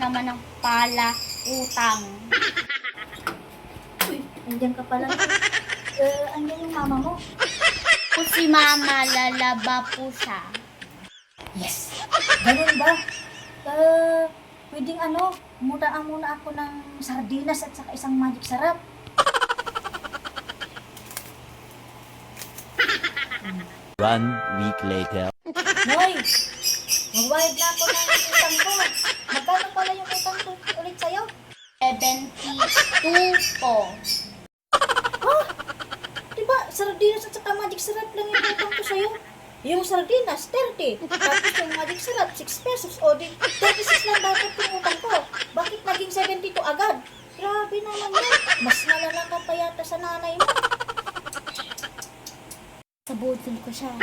naman ng pala utang. Uy, andyan ka pala. Andyan yung mama mo. Po si mama, lalaba po siya. Yes! Ganun ba? Pwedeng mutaan muna ako ng sardinas at saka isang magic sarap. One week later. Noy! Magbayad na ako ng utang ko. Magkano pala yung utang ko ulit sa'yo? 72 po. Diba, sardinas at saka magic sarap lang yung utang ko sa'yo? Yung sardinas, 30. Tapos yung magic sarap, 6 pesos. O di, 36 lang dapat yung utang ko. Bakit naging 72 agad? Grabe naman yun. Mas malala ka pa yata sa nanay mo. Sabutin ko siya.